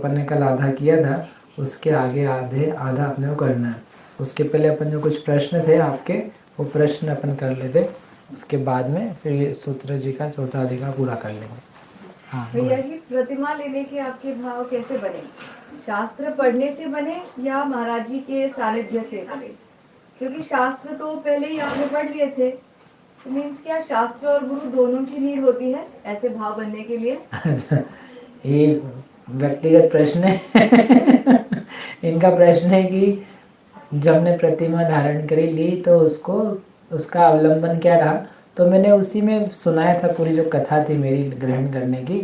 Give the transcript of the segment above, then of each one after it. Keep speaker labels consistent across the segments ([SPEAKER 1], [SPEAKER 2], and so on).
[SPEAKER 1] अपन ने कल आधा किया था उसके आगे आधा अपने को करना है। उसके पहले अपन जो कुछ प्रश्न थे आपके, वो प्रश्न अपन कर लेते, उसके बाद में फिर सूत्र जी का चौथा अधिकार पूरा कर लेंगे। हाँ
[SPEAKER 2] भैया जी, प्रतिमा लेने के आपके भाव कैसे बने? शास्त्र पढ़ने से बने या महाराज जी के सानिध्य से बने? क्योंकि शास्त्र तो पहले ही आपने पढ़ लिए थे, तो मीन्स क्या शास्त्र और गुरु दोनों की नीड होती है ऐसे भाव बनने के लिए?
[SPEAKER 1] अच्छा, ये व्यक्तिगत प्रश्न है। इनका प्रश्न है कि जब हमने प्रतिमा धारण करी ली तो उसको उसका अवलंबन क्या रहा। तो मैंने उसी में सुनाया था पूरी जो कथा थी मेरी ग्रहण करने की।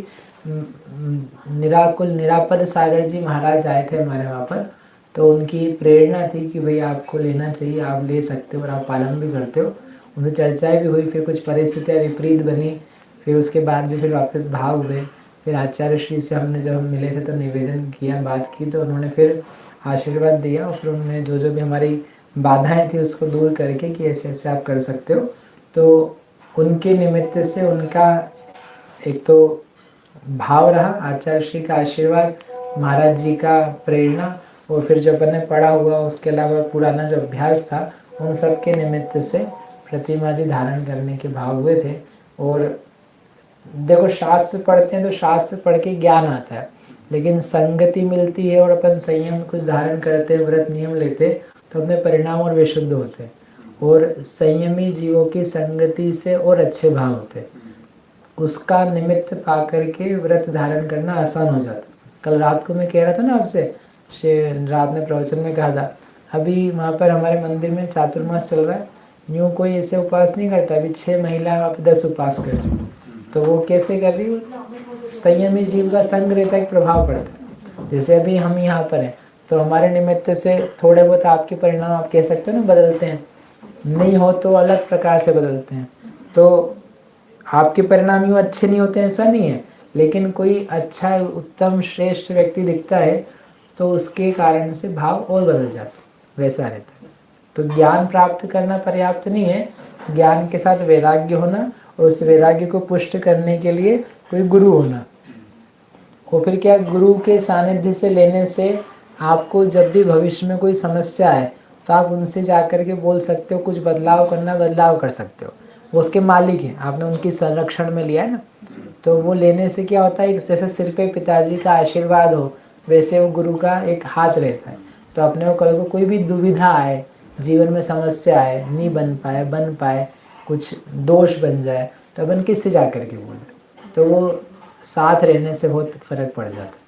[SPEAKER 1] निराकुल निरापद सागर जी महाराज आए थे हमारे वहाँ पर, तो उनकी प्रेरणा थी कि भाई आपको लेना चाहिए, आप ले सकते हो और आप पालन भी करते हो। उनसे चर्चाएं भी हुई, फिर कुछ परिस्थितियाँ विपरीत बनी, फिर उसके बाद भी फिर वापस भाव हुए। फिर आचार्य श्री से हमने जब हम मिले थे तो निवेदन किया, बात की, तो उन्होंने फिर आशीर्वाद दिया और फिर उन्होंने जो जो भी हमारी बाधाएं थी उसको दूर करके कि ऐसे ऐसे आप कर सकते हो। तो उनके निमित्त से उनका एक तो भाव रहा, आचार्य श्री का आशीर्वाद, महाराज जी का प्रेरणा, और फिर जो अपन ने पढ़ा हुआ उसके अलावा पुराना जो अभ्यास था, उन सब के निमित्त से प्रतिमा जी धारण करने के भाव हुए थे। और देखो शास्त्र पढ़ते हैं तो शास्त्र पढ़ के ज्ञान आता है, लेकिन संगति मिलती है और अपन संयम कुछ धारण करते हैं, व्रत नियम लेते, तो अपने परिणाम और विशुद्ध होते हैं। और संयमी जीवों की संगति से और अच्छे भाव होते हैं, उसका निमित्त पा करके व्रत धारण करना आसान हो जाता। कल रात को मैं कह रहा था ना आपसे, रात ने प्रवचन में कहा था, अभी वहाँ पर हमारे मंदिर में चातुर्मास चल रहा है, यूँ कोई ऐसे उपवास नहीं करता। अभी 6 महिलाएं वहाँ पर 10 उपवास कर रही, तो वो कैसे कर रही? संयमी जीव का संग रहता है, एक प्रभाव पड़ता है। जैसे अभी हम यहाँ पर हैं तो हमारे निमित्त से थोड़े बहुत आपके परिणाम आप कह सकते हो ना बदलते हैं, नहीं हो तो अलग प्रकार से बदलते हैं। तो आपके परिणाम यूँ अच्छे नहीं होते ऐसा नहीं है, लेकिन कोई अच्छा उत्तम श्रेष्ठ व्यक्ति दिखता है तो उसके कारण से भाव और बदल जाते, वैसा रहता है। तो ज्ञान प्राप्त करना पर्याप्त नहीं है, ज्ञान के साथ वैराग्य होना और उस वैराग्य को पुष्ट करने के लिए कोई गुरु होना। और फिर क्या, गुरु के सानिध्य से लेने से आपको जब भी भविष्य में कोई समस्या है तो आप उनसे जाकर के बोल सकते हो, कुछ बदलाव करना बदलाव कर सकते हो। वो उसके मालिक हैं, आपने उनकी संरक्षण में लिया है ना। तो वो लेने से क्या होता है, जैसे सिर पे पिताजी का आशीर्वाद हो वैसे वो गुरु का एक हाथ रहता है। तो अपने को कल को कोई भी दुविधा आए, जीवन में समस्या आए, नहीं बन पाए, कुछ दोष बन जाए, तो अपन किससे जा कर के बोले, तो वो साथ रहने से बहुत फर्क पड़ जाता है।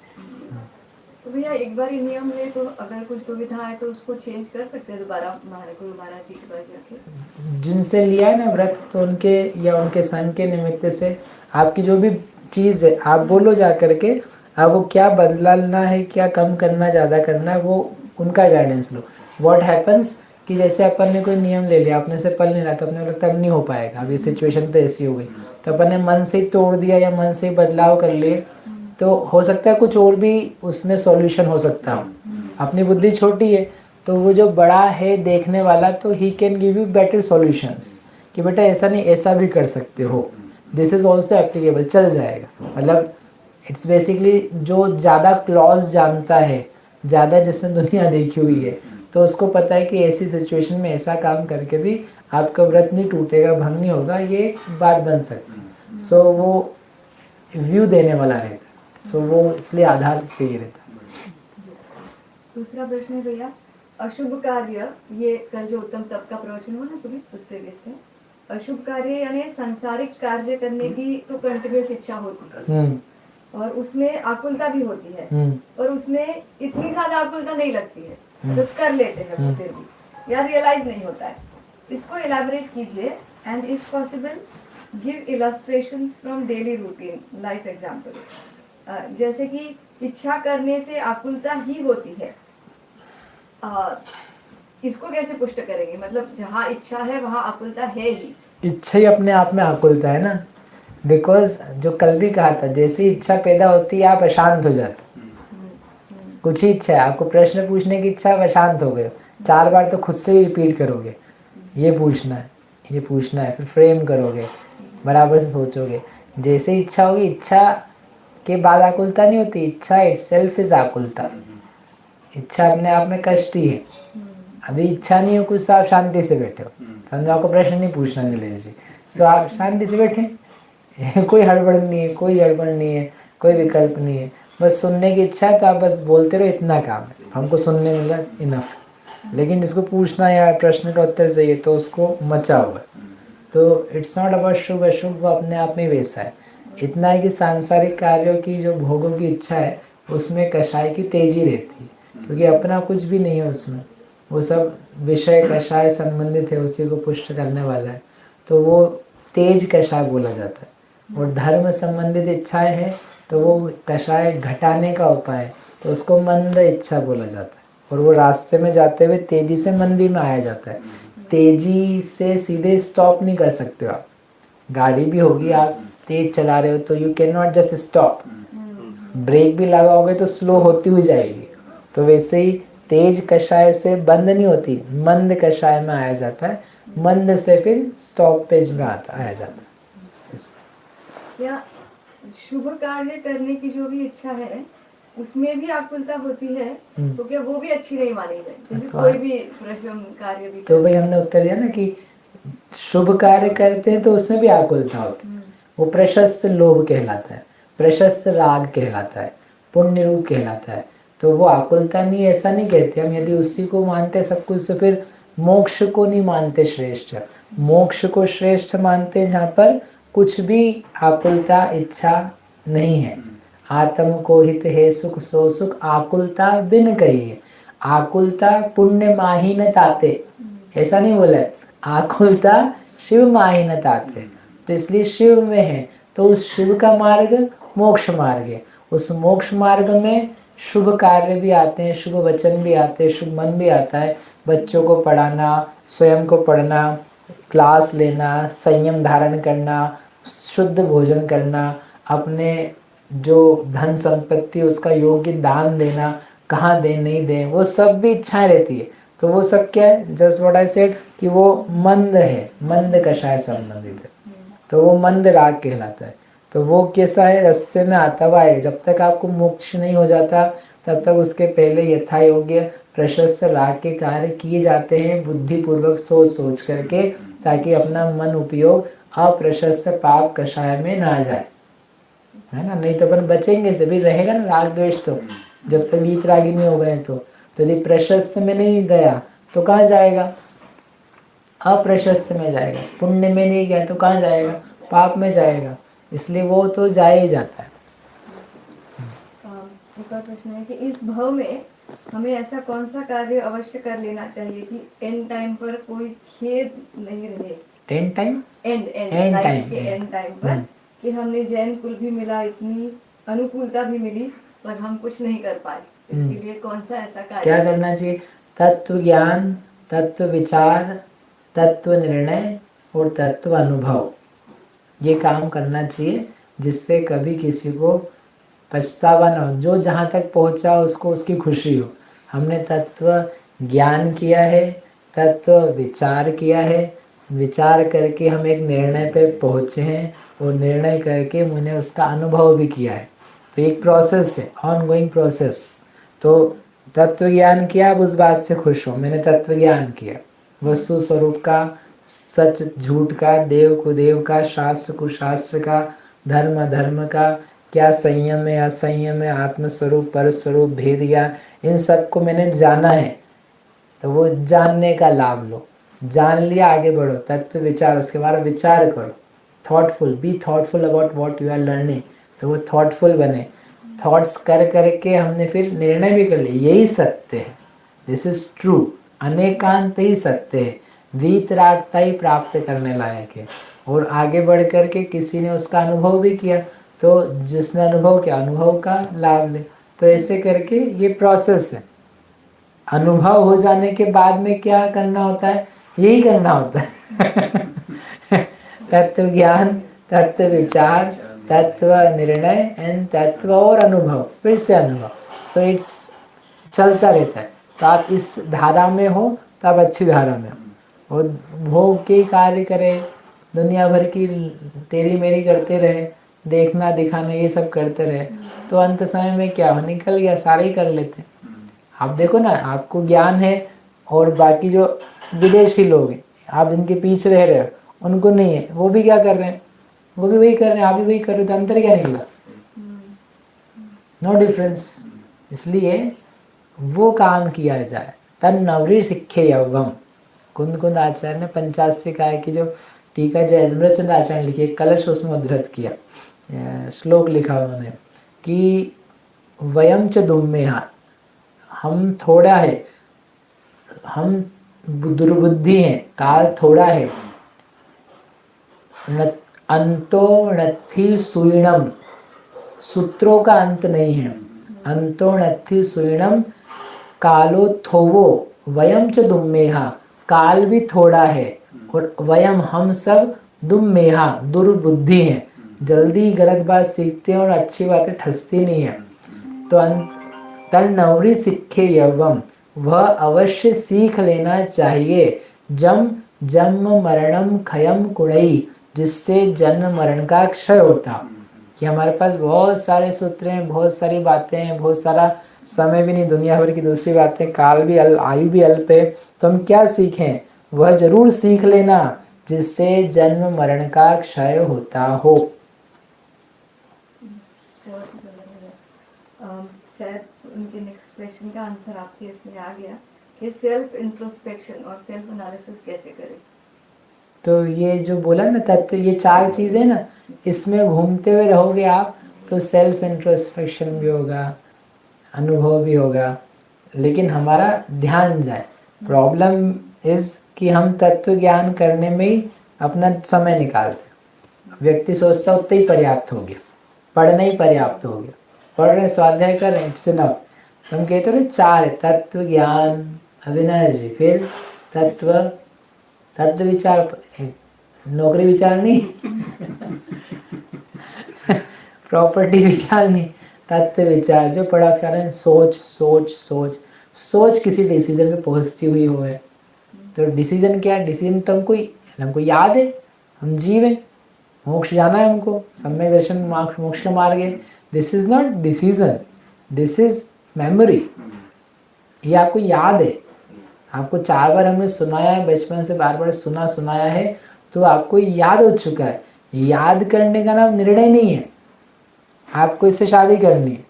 [SPEAKER 2] तो भैया एक बार ही नियम ले तो अगर कुछ दुविधा है तो उसको चेंज कर सकते हैं दोबारा गुरु महाराज जी के पास जाके?
[SPEAKER 1] जिनसे लिया है ना व्रत, तो उनके या उनके संग के निमित्त से आपकी जो भी चीज़ है आप बोलो जा करके, अब वो क्या बदलना है, क्या कम करना, ज़्यादा करना है, वो उनका गाइडेंस लो। व्हाट हैपन्स कि जैसे अपन ने कोई नियम ले लिया, अपने से पल नहीं रहा, तो अपने को लगता है अब नहीं हो पाएगा, अब ये सिचुएशन तो ऐसी हो गई, तो अपन ने मन से ही तोड़ दिया या मन से ही बदलाव कर लिए, तो हो सकता है कुछ और भी उसमें सॉल्यूशन हो सकता हो। अपनी बुद्धि छोटी है, तो वो जो बड़ा है देखने वाला, तो he can give you better solutions कि बेटा ऐसा नहीं ऐसा भी कर सकते हो, दिस इज़ ऑल्सो एप्लीकेबल, चल जाएगा। मतलब इट्स बेसिकली जो ज़्यादा क्लॉज जानता है, ज़्यादा जिसने दुनिया देखी हुई है, तो उसको पता है कि ऐसी सिचुएशन में ऐसा काम करके भी आपका व्रत नहीं टूटेगा, भंग नहीं होगा, ये एक बात बन सकती है। सो वो व्यू देने वाला रहता है, सो वो इसलिए आधार चाहिए रहता है।
[SPEAKER 2] दूसरा प्रश्न है भैया, अशुभ कार्य, ये कल जो उत्तम तप का प्रवचन हुआ ना सुबह, उस पे बेस्ड है। अशुभ कार्य यानी सांसारिक कार्य करने की तो कंटिन्यूस इच्छा होती है और उसमें आकुलता भी होती है, और उसमें इतनी ज्यादा आकुलता नहीं लगती है, तो कर लेते हैं वो फिर भी, या रियलाइज नहीं होता है। इसको इलैबोरेट कीजिए and if possible give illustrations from daily routine life examples. जैसे कि इच्छा करने से आकुलता ही होती है, इसको कैसे पुष्ट करेंगे? मतलब जहाँ इच्छा है वहाँ आकुलता है ही।
[SPEAKER 1] इच्छा ही अपने आप में आकुलता है ना, बिकॉज जो कल भी कहा था, जैसी इच्छा पैदा होती है आप अशांत हो जाते। कुछ ही इच्छा है, आपको प्रश्न पूछने की इच्छा, आप अशांत हो गए, 4 बार तो खुद से ही रिपीट करोगे, ये पूछना है, ये पूछना है, फिर फ्रेम करोगे, बराबर से सोचोगे। जैसे इच्छा होगी, इच्छा के बाद आकुलता नहीं होती। इच्छा इटसेल्फ इज आकुलता। इच्छा अपने आप में कष्ट ही है। अभी इच्छा नहीं हो कुछ तो आप शांति से बैठे हो, समझो आपको प्रश्न नहीं पूछना मिले जी, सो आप शांति से बैठे कोई हड़बड़ नहीं है, कोई गड़बड़ नहीं है, कोई विकल्प नहीं है, बस सुनने की इच्छा है तो आप बस बोलते रहो, इतना काम है, हमको सुनने मिला इनफ। लेकिन जिसको पूछना या प्रश्न का उत्तर चाहिए तो उसको मचा हुआ है। तो इट्स नॉट अबाउट शुभ अशुभ, वो अपने आप में वैसा है। इतना है कि सांसारिक कार्यों की जो भोगों की इच्छा है उसमें कषाय की तेजी रहती है, क्योंकि अपना कुछ भी नहीं है उसमें, वो सब विषय कषाय संबंधित है, उसी को पुष्ट करने वाला है, तो वो तेज कषाय बोला जाता है। और धर्म संबंधित इच्छाएं हैं तो वो कषाय घटाने का उपाय है, तो उसको मंद इच्छा बोला जाता है। और वो रास्ते में जाते हुए तेजी से मंदी में आया जाता है। तेजी से सीधे स्टॉप नहीं कर सकते हो आप। गाड़ी भी होगी, आप तेज चला रहे हो तो you can not just stop, break भी लगाओगे तो स्लो होती हुई जाएगी। तो वैसे ही तेज कषाय से बंद नहीं होती, मंद कषाय में आया जाता है, मंद से फिर स्टॉपेज में आया जाता है।
[SPEAKER 2] क्या शुभ कार्य करने की जो भी इच्छा है उसमें भी आकुलता होती है, तो क्या वो भी अच्छी नहीं मानी जाए? जैसे
[SPEAKER 1] तो
[SPEAKER 2] कोई भी प्रश्न कार्य भी
[SPEAKER 1] तो भाई हमने उत्तर दिया ना कि शुभ कार्य करते हैं तो उसमें भी आकुलता होती है। वो प्रशस्त लोभ कहलाता है, प्रशस्त राग कहलाता है, पुण्य रूप कहलाता है। तो वो आकुलता नहीं, ऐसा नहीं कहते हम। यदि उसी को मानते सब कुछ तो फिर मोक्ष को नहीं मानते श्रेष्ठ। मोक्ष को श्रेष्ठ मानते हैं जहाँ पर कुछ भी आकुलता इच्छा नहीं है। आत्म को हित है सुख सो सुख, आकुलता बिन कहिए। आकुलता पुण्य माही न ताते, ऐसा नहीं बोला है। आकुलता शिव माही न ताते, तो इसलिए शिव में है, तो उस शिव का मार्ग मोक्ष मार्ग है। उस मोक्ष मार्ग में शुभ कार्य भी आते हैं, शुभ वचन भी आते हैं, शुभ मन भी आता है। बच्चों को पढ़ाना, स्वयं को पढ़ना, क्लास लेना, संयम धारण करना, शुद्ध भोजन करना, अपने जो धन संपत्ति उसका योग्य दान देना, कहाँ दें नहीं दें, वो सब भी इच्छाएं रहती है। तो वो सब क्या है, जस्ट व्हाट आई सेड कि वो मंद है, मंद कषाय संबंधित है, तो वो मंद राग कहलाता है। तो वो कैसा है, रास्ते में आता हुआ है। जब तक आपको मोक्ष नहीं हो जाता तब तक उसके पहले यथा योग्य प्रशस्त राग के कार्य किए जाते हैं, बुद्धिपूर्वक सोच सोच करके, ताकि अपना मन उपयोग अप्रशस्त पाप कषाय में ना जाए, है ना। नहीं तो अपन बचेंगे से भी रहेगा ना राग द्वेष, तो जब तक वीत रागी नहीं हो गए तो यदि प्रशस्त में नहीं गया तो कहाँ जाएगा, अप्रशस्त में जाएगा। पुण्य में नहीं गया तो कहाँ जाएगा, पाप में जाएगा। इसलिए वो तो जाए ही जाता है।
[SPEAKER 2] एक और प्रश्न है कि इस भाव में हमें ऐसा कौन सा कार्य अवश्य कर लेना चाहिए कि एंड टाइम पर कोई खेद नहीं रहे?
[SPEAKER 1] And time,
[SPEAKER 2] and
[SPEAKER 1] and
[SPEAKER 2] life के
[SPEAKER 1] टाइम,
[SPEAKER 2] एंड टाइम पर कि हमने जैन कुल भी मिला, इतनी अनुकूलता भी मिली, पर हम कुछ नहीं कर पाए, इसके लिए कौन सा ऐसा कार्य
[SPEAKER 1] क्या करना चाहिए? तत्व ज्ञान, तत्व विचार, तत्व निर्णय और तत्व अनुभव, ये काम करना चाहिए, जिससे कभी किसी को पछतावा ना हो। जो जहाँ तक पहुँचा उसको उसकी खुशी हो। हमने तत्व ज्ञान किया है, तत्व विचार किया है, विचार करके हम एक निर्णय पे पहुँचे हैं, और निर्णय करके मैंने उसका अनुभव भी किया है। तो एक प्रोसेस है, ऑन गोइंग प्रोसेस। तो तत्व ज्ञान किया, अब उस बात से खुश हो, मैंने तत्व ज्ञान किया, वस्तु स्वरूप का, सच झूठ का, देव कुदेव का, शास्त्र कुशास्त्र का, धर्म अधर्म का, क्या संयम है असंयम है, आत्मस्वरूप परस्वरूप भेद ज्ञान, इन सब को मैंने जाना है। तो वो जानने का लाभ लो। जान लिया, आगे बढ़ो, तत्व विचार, उसके बारे में विचार करो, thoughtful, be thoughtful about what you are learning. तो वो थॉटफुल बने, थॉट्स कर करके हमने फिर निर्णय भी कर लिया, यही सत्य है, दिस इज ट्रू, अनेकांत ही सत्य है, वीतरागता ही प्राप्त करने लायक है। और आगे बढ़ करके किसी ने उसका अनुभव भी किया, तो जिसने अनुभव किया अनुभव का लाभ ले। तो ऐसे करके ये प्रोसेस है। अनुभव हो जाने के बाद में क्या करना होता है, यही करना होता है तत्व ज्ञान, तत्व विचार, तत्व निर्णय एंड तत्व और अनुभव, फिर से अनुभव। सो इट्स चलता रहता है। तो आप इस धारा में हो तो आप अच्छी धारा में हो, और भोग के कार्य करें, दुनिया भर की तेरी मेरी करते रहे देखना दिखाना ये सब करते रहे तो अंत समय में क्या हो, निकल गया, सारे ही कर लेते। आप देखो ना, आपको ज्ञान है और बाकी जो विदेशी लोग हैं, आप जिनके पीछे रह रहे हो उनको नहीं है, वो भी क्या कर रहे हैं, वो भी वही कर रहे हैं, आप भी वही कर रहे हो, तो अंतर क्या निकला? No difference. इसलिए वो काम किया जाए। तन नवरी सिखे यवम, कुंद कुंद आचार्य ने 85 काय की जो टीका जयचंद्र आचार्य ने लिखी है, कलश उसमें उद्धृत किया, श्लोक लिखा उन्होंने कि वयम च दुम्मेहा, हम थोड़ा है, हम दुर्बुद्धि हैं, काल थोड़ा है, अंतो नत्थि सुईणम, सूत्रों का अंत नहीं है, अंतो नत्थि सुईणम कालो थोवो वयम च दुम्मेहा, काल भी थोड़ा है और वयम हम सब दुम्मेहा दुर्बुद्धि हैं, जल्दी गलत बात सीखते हैं और अच्छी बातें ठसती नहीं है। तो तन नवरी सिखे यवम, वह अवश्य सीख लेना चाहिए, जम जन्म मरणम खयम कुड़ई, जिससे जन्म मरण का क्षय होता। कि हमारे पास बहुत सारे सूत्र हैं, बहुत सारी बातें हैं, बहुत सारा समय भी नहीं, दुनिया भर की दूसरी बातें, काल भी आयु भी अल्प है, तो हम क्या सीखें? वह जरूर सीख लेना जिससे जन्म मरण का क्षय होता हो।
[SPEAKER 2] शायद उनके नेक्स्ट क्वेश्चन का आंसर आपके इसमें आ गया कि सेल्फ इंट्रोस्पेक्शन और सेल्फ एनालिसिस कैसे करें।
[SPEAKER 1] तो ये जो बोला ना तत्व, ये 4 चीज़ें ना, इसमें घूमते हुए रहोगे आप तो सेल्फ इंट्रोस्पेक्शन भी होगा, अनुभव भी होगा, लेकिन हमारा ध्यान जाए। प्रॉब्लम इज़ कि हम तत्व ज्ञान करने में ही अपना समय निकालते। व्यक्ति सोचता उतना ही पर्याप्त हो गया, पढ़ना ही पर्याप्त हो गया, पढ़ रहे स्वाध्याय कर रहे, इट्स इनफ। तो हम कहते हैं 4 है, तत्व ज्ञान, अविनाश जी, फिर तत्व विचार, नौकरी विचार नहीं प्रॉपर्टी विचार नहीं, तत्व विचार, जो पढ़ा उसका नाम सोच सोच सोच। सोच किसी डिसीजन पे पहुंचती हुई हो है, तो डिसीजन क्या है? डिसीजन तो हमको याद है, हम जीव हैं, मोक्ष जाना है हमको, सम्यक दर्शन मोक्ष का मार्ग है। This is not decision, this is memory. ये आपको याद है, आपको 4 बार हमने सुनाया है, बचपन से बार बार सुनाया है, तो आपको याद हो चुका है। याद करने का नाम निर्णय नहीं है। आपको इससे शादी करनी है,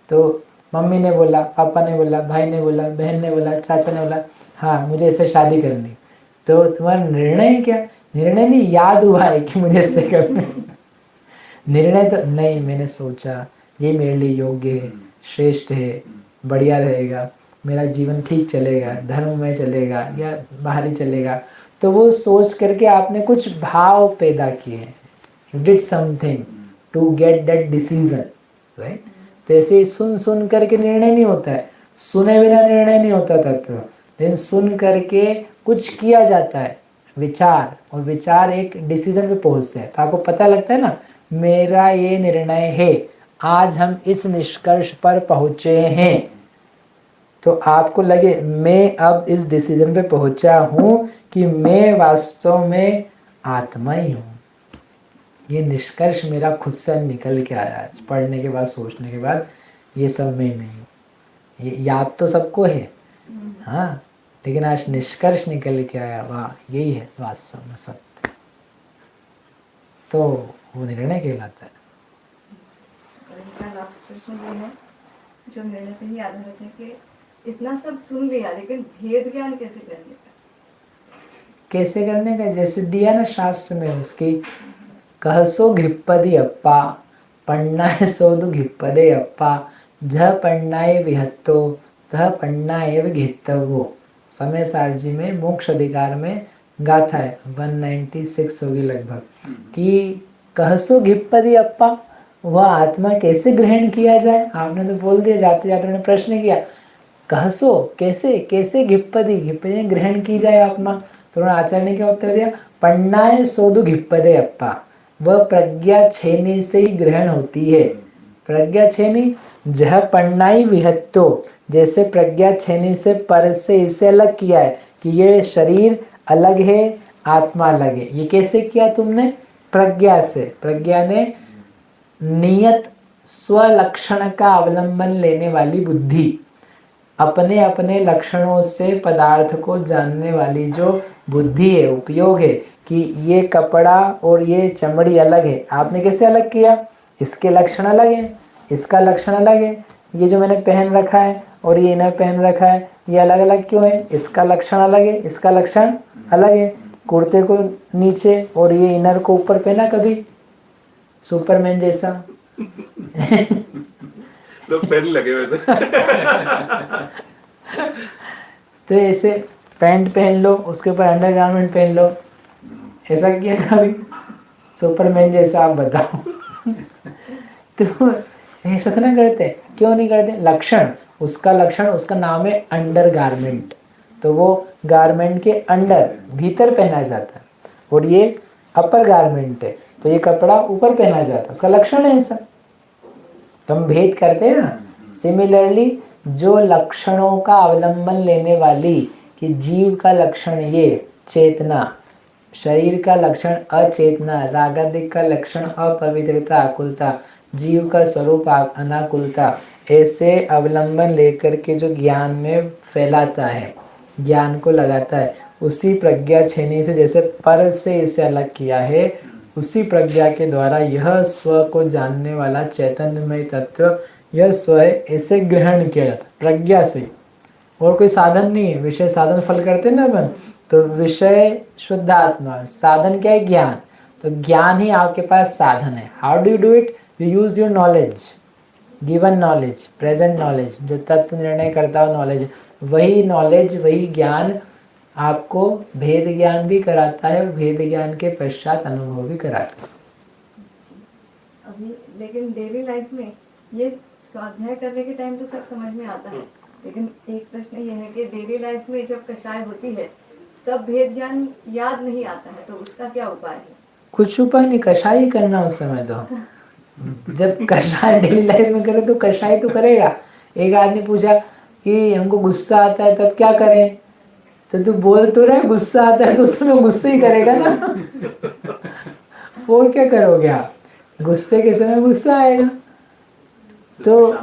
[SPEAKER 1] तो मम्मी ने बोला, पापा ने बोला, भाई ने बोला, बहन ने बोला, चाचा ने बोला, हाँ मुझे इससे शादी करनी, तो तुम्हारा निर्णय है क्या? निर्णय नहीं, याद हुआ है कि मुझे इससे करना है। निर्णय तो नहीं, मैंने सोचा ये मेरे लिए योग्य है, श्रेष्ठ है, बढ़िया रहेगा, मेरा जीवन ठीक चलेगा, धर्म में चलेगा या बाहरी चलेगा, तो वो सोच करके आपने कुछ भाव पैदा किए हैं। You did something to get that decision, right? तो ऐसे सुन करके निर्णय नहीं होता है, सुने बिना निर्णय नहीं होता तत्व, लेकिन सुन करके कुछ किया जाता है, विचार, और विचार एक डिसीजन पे पहुंचते हैं। तो आपको पता लगता है ना, मेरा ये निर्णय है, आज हम इस निष्कर्ष पर पहुंचे हैं, तो आपको लगे मैं अब इस डिसीजन पे पहुंचा हूं कि मैं वास्तव में आत्मा ही हूं। ये निष्कर्ष मेरा खुद से निकल के आया आज, पढ़ने के बाद, सोचने के बाद, ये सब मैं नहीं। ये याद तो सबको है, हाँ, लेकिन आज निष्कर्ष निकल के आया, वाह यही है वास्तव में सत्य, तो वो निर्णय कहलाता है।
[SPEAKER 2] इनका लास्ट प्रश्न ये है, जो निर्णय पे ही आधारित है कि इतना सब सुन लिया, लेकिन भेद ज्ञान कैसे करने का?
[SPEAKER 1] कैसे करने का? जैसे दिया ना शास्त्र में, उसकी कहसो घिप्पदी अप्पा, पन्नाय सोदु घिप्पदे अप्पा, जह पन्नाय विहत्तो तह पन्नाय घित्तवो। समय सारजी में मोक्ष अधिकार में गाथा है, 196 होगी लगभग, कि कहसो घिप्पदी अप्पा, वह आत्मा कैसे ग्रहण किया जाए? आपने तो बोल दिया, जाते जाते उन्होंने प्रश्न किया, कहसो कैसे, कैसे घिप्पदी, घिप्पदी ग्रहण की जाए आत्मा? तो आचार्य ने क्या उत्तर दिया, पन्नाय सोदु घिप्पदे अप्पा, वह प्रज्ञा छेने से ही ग्रहण होती है। प्रज्ञा छेनी, जह पन्नाई विहत्तो, जैसे प्रज्ञा छेनी से पर से इसे अलग किया है कि ये शरीर अलग है, आत्मा अलग है। ये कैसे किया तुमने? प्रज्ञा से। प्रज्ञा ने नियत स्वलक्षण का अवलंबन लेने वाली बुद्धि, अपने अपने लक्षणों से पदार्थ को जानने वाली जो बुद्धि है, उपयोग है कि ये कपड़ा और ये चमड़ी अलग है। आपने कैसे अलग किया? इसके लक्षण अलग है, इसका लक्षण अलग है। ये जो मैंने पहन रखा है और ये इनर पहन रखा है, ये अलग अलग क्यों है? इसका लक्षण अलग है, इसका लक्षण अलग है। कुर्ते को नीचे और ये इनर को ऊपर पहना कभी? सुपरमैन जैसा
[SPEAKER 3] लोग पहन लगे वैसे।
[SPEAKER 1] तो ऐसे पैंट पहन लो, उसके ऊपर अंडरगारमेंट पहन लो, ऐसा किया कभी? सुपरमैन जैसा आप बताओ। तो ऐसा तो नहीं करते, क्यों नहीं करते? लक्षण, उसका लक्षण, उसका नाम है अंडरगारमेंट। तो वो गारमेंट के अंडर, भीतर पहना जाता है, और ये अपर गारमेंट है, तो ये कपड़ा ऊपर पहना जाता है, उसका लक्षण है ऐसा। तो हम भेद करते हैं ना। सिमिलरली जो लक्षणों का अवलंबन लेने वाली, कि जीव का लक्षण ये चेतना, शरीर का लक्षण अचेतना, रागादिक का लक्षण अपवित्रता आकुलता, जीव का स्वरूप अनाकुलता, ऐसे अवलंबन लेकर के जो ज्ञान में फैलाता है, ज्ञान को लगाता है, उसी प्रज्ञा छेनी से जैसे पर से इसे अलग किया है, उसी प्रज्ञा के द्वारा यह स्व को जानने वाला चैतन्यमय तत्व, यह स्व है, इसे ग्रहण किया जाता है प्रज्ञा से। और कोई साधन नहीं है। विषय साधन फल करते हैं ना अपन, तो विषय शुद्ध आत्मा, साधन क्या है? ज्ञान। तो ज्ञान ही आपके पास साधन है। How do you do it? You use your knowledge, given knowledge, present knowledge, जो तत्व निर्णय करता हो नॉलेज, वही नॉलेज, वही ज्ञान आपको भेद ज्ञान भी कराता है, और भेद ज्ञान के पश्चात अनुभव भी कराता है।
[SPEAKER 2] अभी लेकिन डेली लाइफ में ये स्वाध्याय करने के टाइम तो सब समझ में आता है, लेकिन एक प्रश्न ये है कि डेली लाइफ में जब कषाय होती है तब भेद ज्ञान याद नहीं आता है, तो उसका क्या उपाय है?
[SPEAKER 1] कुछ उपाय नहीं, कषाय ही करना उस समय। तो जब कषाय डेली लाइफ में करे तो कषाय तो करेगा। एक आदमी पूछा कि हमको गुस्सा आता है तब क्या करें, तो तू बोल तो रहा है गुस्सा आता है, तो उस समय गुस्से ही करेगा ना। और क्या करोगे आप? गुस्से के समय गुस्सा आएगा। तो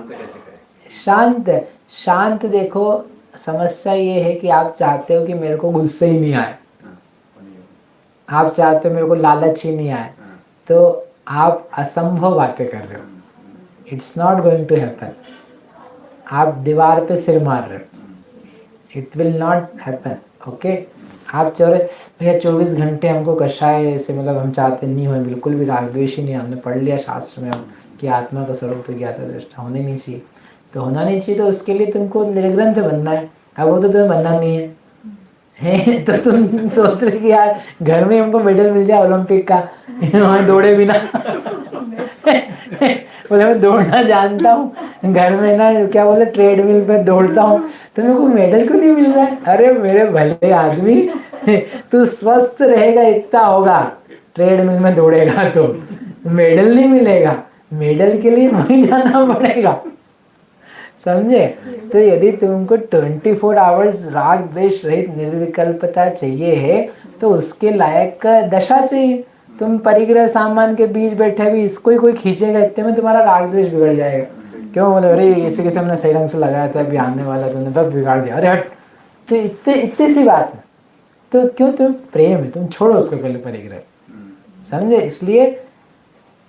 [SPEAKER 1] शांत, शांत देखो, समस्या ये है कि आप चाहते हो कि मेरे को गुस्से ही नहीं आए, आप चाहते हो मेरे को लालच ही नहीं आए, तो आप असंभव बातें कर रहे हो। It's not going to happen. आप दीवार पे सिर मार रहे हो। It will not happen. Okay, आप चाह रहे भैया 24 घंटे हमको कषाय से, मतलब हम चाहते नहीं हो, बिल्कुल भी राग द्वेष ही नहीं। हमने पढ़ लिया शास्त्र में हम कि आत्मा का स्वरूप तो ज्ञाता दृष्टा होने नहीं चाहिए, तो होना नहीं चाहिए। तो उसके लिए तुमको निर्ग्रंथ बनना है। अब वो तो तुम्हें बनना नहीं है, तो तुम सोच रहे कि यार घर में हमको मेडल मिल जाए ओलंपिक का, वहाँ दौड़े बिना। बोले मैं दौड़ना जानता हूँ, घर में ना क्या बोले ट्रेडमिल पे दौड़ता हूँ, तो मेरे को मेडल क्यों नहीं मिल रहा है? अरे मेरे भले आदमी, तू स्वस्थ रहेगा इतना होगा, ट्रेडमिल में दौड़ेगा तो मेडल नहीं मिलेगा। मेडल के लिए वहीं जाना पड़ेगा, समझे? तो यदि तुमको 24 आवर्स राग द्वेष रहित निर्विकल्पता चाहिए है, तो उसके लायक दशा चाहिए। तुम परिग्रह सामान के बीच बैठे भी इसको ही कोई खींचेगा, इतने में तुम्हारा राग द्वेष बिगड़ जाएगा। क्यों बोले अरे इसी कैसे हमने सही रंग से लगाया था, अभी आने वाला तुमने बस बिगाड़ दिया, अरे हट। तो इतनी सी बात है, तो क्यों? तुम प्रेम है, तुम छोड़ो उसको पहले परिग्रह, समझे? इसलिए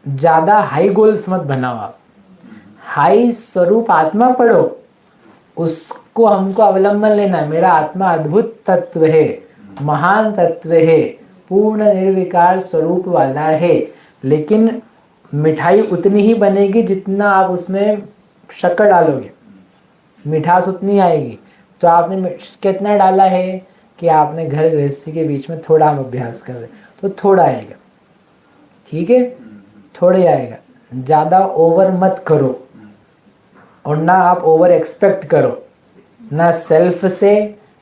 [SPEAKER 1] ज्यादा हाई गोल्स मत बनाओ आप, हाई स्वरूप आत्मा पढ़ो, उसको हमको अवलंबन लेना है। मेरा आत्मा अद्भुत तत्व है, महान तत्व है, पूर्ण निर्विकार स्वरूप वाला है, लेकिन मिठाई उतनी ही बनेगी जितना आप उसमें शक्कर डालोगे, मिठास उतनी आएगी। तो आपने कितना डाला है कि आपने घर गृहस्थी के बीच में थोड़ा हम अभ्यास कर रहे, तो थोड़ा आएगा, ठीक है, थोड़े आएगा। ज़्यादा ओवर मत करो, और ना आप ओवर एक्सपेक्ट करो, ना सेल्फ से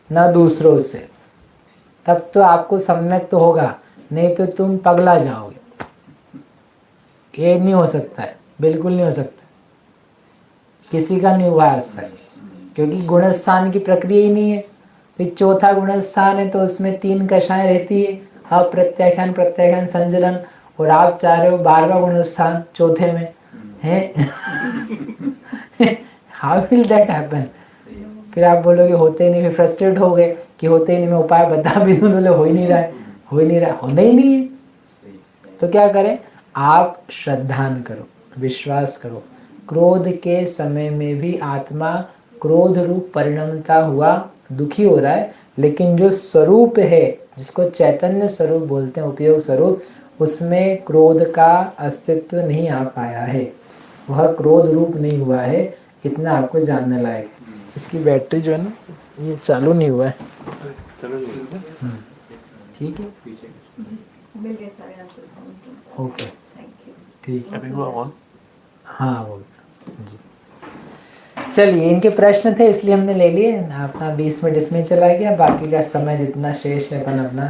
[SPEAKER 1] ना दूसरों से, तब तो आपको सम्यक तो होगा, नहीं तो तुम पगला जाओगे। ये नहीं हो सकता है, बिल्कुल नहीं हो सकता, किसी का नहीं हुआ आज तक, क्योंकि गुणस्थान की प्रक्रिया ही नहीं है। फिर चौथा गुणस्थान है, तो उसमें 3 कषाएं रहती है, अप्रत्याख्यान, प्रत्याख्यान, संजलन, और आप चाह रहे हो 12वां गुणस्थान चौथे में, है हाउ विल दैट हैपन? फिर आप बोलोगे होते ही नहीं, फिर फ्रस्ट्रेट हो गए कि होते ही नहीं, मैं उपाय बता भी दूं तो हो ही नहीं रहा है, हो ही नहीं रहा है, होना ही नहीं है। तो क्या करें? आप श्रद्धान करो, विश्वास करो। क्रोध के समय में भी आत्मा क्रोध रूप परिणमता हुआ दुखी हो रहा है, लेकिन जो स्वरूप है जिसको चैतन्य स्वरूप बोलते हैं, उपयोग स्वरूप, उसमें क्रोध का अस्तित्व नहीं आ पाया है, वह क्रोध रूप नहीं हुआ है। इतना आपको जानने लायक है। इसकी बैटरी जो है ना, ये चालू नहीं हुआ है। ठीक है,
[SPEAKER 2] मिल गए सारे आंसर्स।
[SPEAKER 1] Okay,
[SPEAKER 2] thank you.
[SPEAKER 1] ठीक है। हाँ वो जी, चलिए इनके प्रश्न थे इसलिए हमने ले लिए। अपना 20 मिनट इसमें चला गया, बाकी का समय जितना शेष है अपन अपना